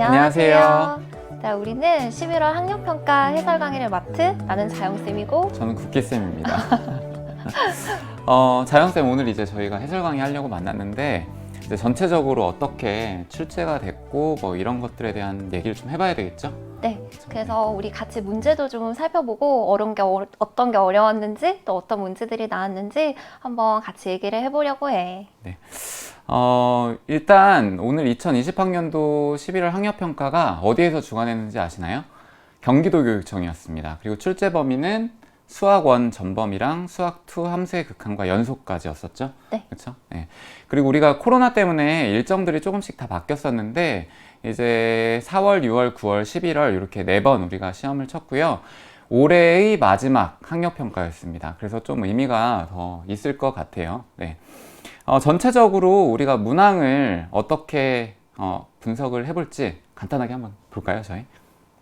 안녕하세요. 자, 우리는 11월 학력평가 해설 강의를 맡은 나는 자영쌤이고 저는 국기쌤입니다. 자영쌤 오늘 이제 저희가 해설 강의 하려고 만났는데 이제 전체적으로 어떻게 출제가 됐고 뭐 이런 것들에 대한 얘기를 좀 해봐야 되겠죠? 네, 그래서 우리 같이 문제도 좀 살펴보고 어떤 게 어려웠는지 또 어떤 문제들이 나왔는지 한번 같이 얘기를 해보려고 해. 네. 일단 오늘 2020학년도 11월 학력평가가 어디에서 주관했는지 아시나요? 경기도교육청이었습니다. 그리고 출제 범위는 수학 1 전범위랑 수학 2 함수의 극한과 연속까지였었죠? 네. 그렇죠? 네. 그리고 우리가 코로나 때문에 일정들이 조금씩 다 바뀌었었는데 이제 4월, 6월, 9월, 11월 이렇게 4번 우리가 시험을 쳤고요. 올해의 마지막 학력평가였습니다. 그래서 좀 의미가 더 있을 것 같아요. 네. 전체적으로 우리가 문항을 어떻게 분석을 해볼지 간단하게 한번 볼까요, 저희?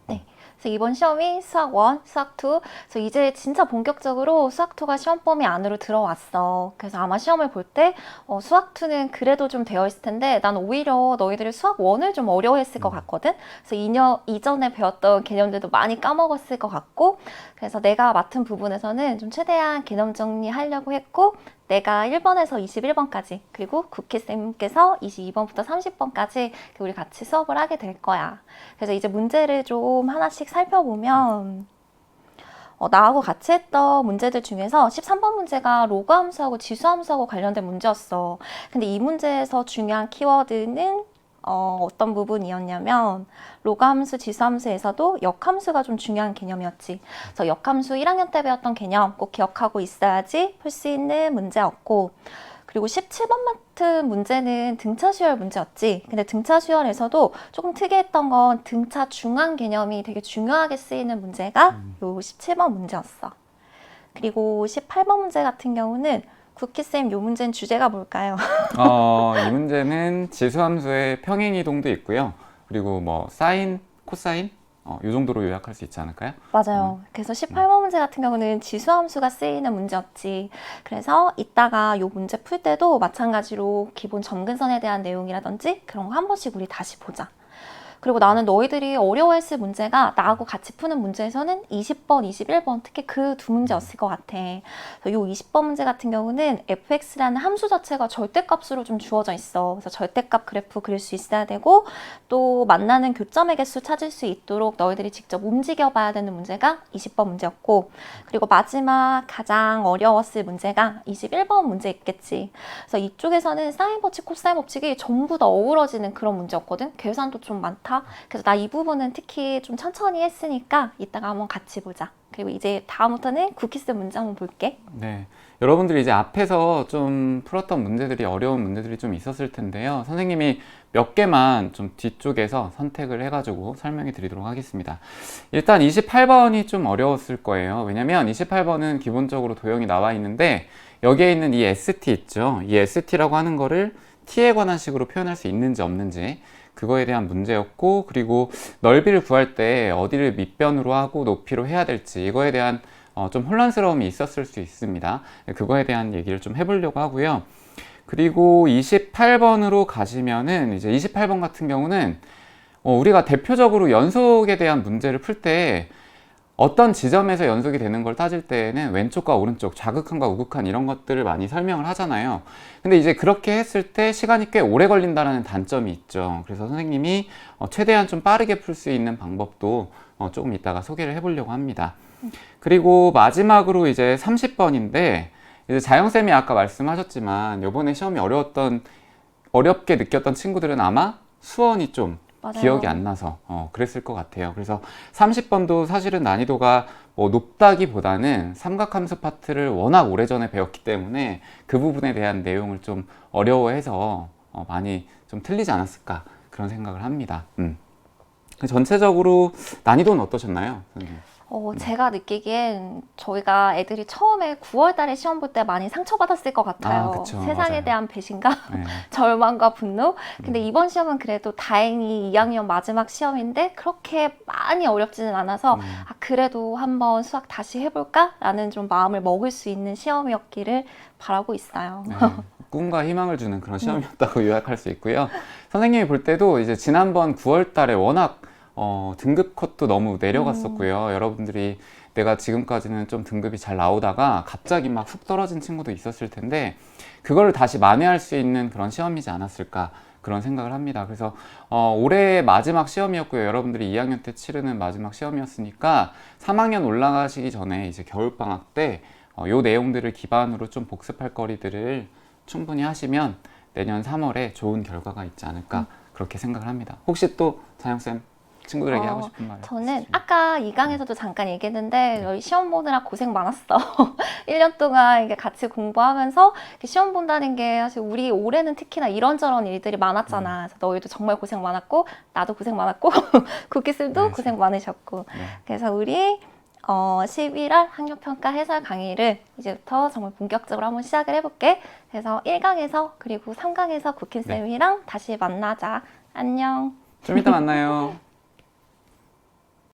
네. 그래서 이번 시험이 수학 1, 수학 2. 그래서 이제 진짜 본격적으로 수학 2가 시험 범위 안으로 들어왔어. 그래서 아마 시험을 볼 때 수학 2는 그래도 좀 되어 있을 텐데 난 오히려 너희들이 수학 1을 좀 어려워했을 것 같거든. 그래서 이전에 배웠던 개념들도 많이 까먹었을 것 같고, 그래서 내가 맡은 부분에서는 좀 최대한 개념 정리하려고 했고, 내가 1번에서 21번까지 그리고 국희쌤께서 22번부터 30번까지 우리 같이 수업을 하게 될 거야. 그래서 이제 문제를 좀 하나씩 살펴보면 나하고 같이 했던 문제들 중에서 13번 문제가 로그 함수하고 지수 함수하고 관련된 문제였어. 근데 이 문제에서 중요한 키워드는 어떤 부분이었냐면 로그 함수, 지수 함수에서도 역함수가 좀 중요한 개념이었지. 그래서 역함수 1학년 때 배웠던 개념 꼭 기억하고 있어야지 풀 수 있는 문제였고, 그리고 17번 같은 문제는 등차 수열 문제였지. 근데 등차 수열에서도 조금 특이했던 건 등차 중앙 개념이 되게 중요하게 쓰이는 문제가 요 17번 문제였어. 그리고 18번 문제 같은 경우는 국희쌤, 요 문제는 주제가 뭘까요? 이 문제는 지수함수의 평행이동도 있고요. 그리고 뭐 사인, 코사인 이 정도로 요약할 수 있지 않을까요? 맞아요. 그래서 18번 문제 같은 경우는 지수함수가 쓰이는 문제였지. 그래서 이따가 요 문제 풀 때도 마찬가지로 기본 점근선에 대한 내용이라든지 그런 거 한 번씩 우리 다시 보자. 그리고 나는 너희들이 어려워했을 문제가 나하고 같이 푸는 문제에서는 20번, 21번 특히 그 두 문제였을 것 같아. 이 20번 문제 같은 경우는 fx라는 함수 자체가 절대값으로 좀 주어져 있어. 그래서 절대값 그래프 그릴 수 있어야 되고, 또 만나는 교점의 개수 찾을 수 있도록 너희들이 직접 움직여 봐야 되는 문제가 20번 문제였고, 그리고 마지막 가장 어려웠을 문제가 21번 문제 있겠지. 그래서 이쪽에서는 사인 법칙, 코사인 법칙이 전부 다 어우러지는 그런 문제였거든. 계산도 좀 많다. 그래서 나 이 부분은 특히 좀 천천히 했으니까 이따가 한번 같이 보자. 그리고 이제 다음부터는 국희쌤 문제 한번 볼게. 네. 여러분들이 이제 앞에서 좀 풀었던 문제들이 어려운 문제들이 좀 있었을 텐데요. 선생님이 몇 개만 좀 뒤쪽에서 선택을 해가지고 설명해 드리도록 하겠습니다. 일단 28번이 좀 어려웠을 거예요. 왜냐면 28번은 기본적으로 도형이 나와 있는데 여기에 있는 이 ST 있죠. 이 ST라고 하는 거를 T에 관한 식으로 표현할 수 있는지 없는지 그거에 대한 문제였고, 그리고 넓이를 구할 때 어디를 밑변으로 하고 높이로 해야 될지 이거에 대한 좀 혼란스러움이 있었을 수 있습니다. 그거에 대한 얘기를 좀 해보려고 하고요. 그리고 28번으로 가시면은 이제 28번 같은 경우는 우리가 대표적으로 연속에 대한 문제를 풀 때 어떤 지점에서 연속이 되는 걸 따질 때에는 왼쪽과 오른쪽, 좌극한과 우극한 이런 것들을 많이 설명을 하잖아요. 근데 이제 그렇게 했을 때 시간이 꽤 오래 걸린다는 단점이 있죠. 그래서 선생님이 최대한 좀 빠르게 풀 수 있는 방법도 조금 이따가 소개를 해보려고 합니다. 그리고 마지막으로 이제 30번인데 이제 자영쌤이 아까 말씀하셨지만 이번에 시험이 어렵게 느꼈던 친구들은 아마 수원이 좀 맞아요. 기억이 안 나서 그랬을 것 같아요. 그래서 30번도 사실은 난이도가 높다기보다는 삼각함수 파트를 워낙 오래전에 배웠기 때문에 그 부분에 대한 내용을 좀 어려워해서 많이 좀 틀리지 않았을까 그런 생각을 합니다. 전체적으로 난이도는 어떠셨나요, 선생님? 제가 느끼기엔 저희가 애들이 처음에 9월 달에 시험 볼 때 많이 상처받았을 것 같아요. 그쵸, 세상에 맞아요. 대한 배신감, 네. 절망과 분노. 근데 이번 시험은 그래도 다행히 2학년 마지막 시험인데 그렇게 많이 어렵지는 않아서 그래도 한번 수학 다시 해볼까? 라는 좀 마음을 먹을 수 있는 시험이었기를 바라고 있어요. 네. 꿈과 희망을 주는 그런 시험이었다고 요약할 수 있고요. 선생님이 볼 때도 이제 지난번 9월 달에 워낙 등급 컷도 너무 내려갔었고요. 여러분들이 내가 지금까지는 좀 등급이 잘 나오다가 갑자기 막 훅 떨어진 친구도 있었을 텐데 그거를 다시 만회할 수 있는 그런 시험이지 않았을까 그런 생각을 합니다. 그래서 올해 마지막 시험이었고요. 여러분들이 2학년 때 치르는 마지막 시험이었으니까 3학년 올라가시기 전에 이제 겨울방학 때 요 내용들을 기반으로 좀 복습할 거리들을 충분히 하시면 내년 3월에 좋은 결과가 있지 않을까 그렇게 생각을 합니다. 혹시 또 자영쌤 친구들에게 하고 싶은 말? 저는 아까 2강에서도 잠깐 얘기했는데 저희 시험 보느라 고생 많았어. 1년 동안 이게 같이 공부하면서 이렇게 시험 본다는 게 사실 우리 올해는 특히나 이런저런 일들이 많았잖아. 그래서 너희도 정말 고생 많았고 나도 고생 많았고 국기쌤도 네, 고생 많으셨고 네. 그래서 우리 11월 학력평가 해설 강의를 이제부터 정말 본격적으로 한번 시작을 해볼게. 그래서 1강에서 그리고 3강에서 국희쌤이랑 다시 만나자. 안녕. 좀 이따 만나요.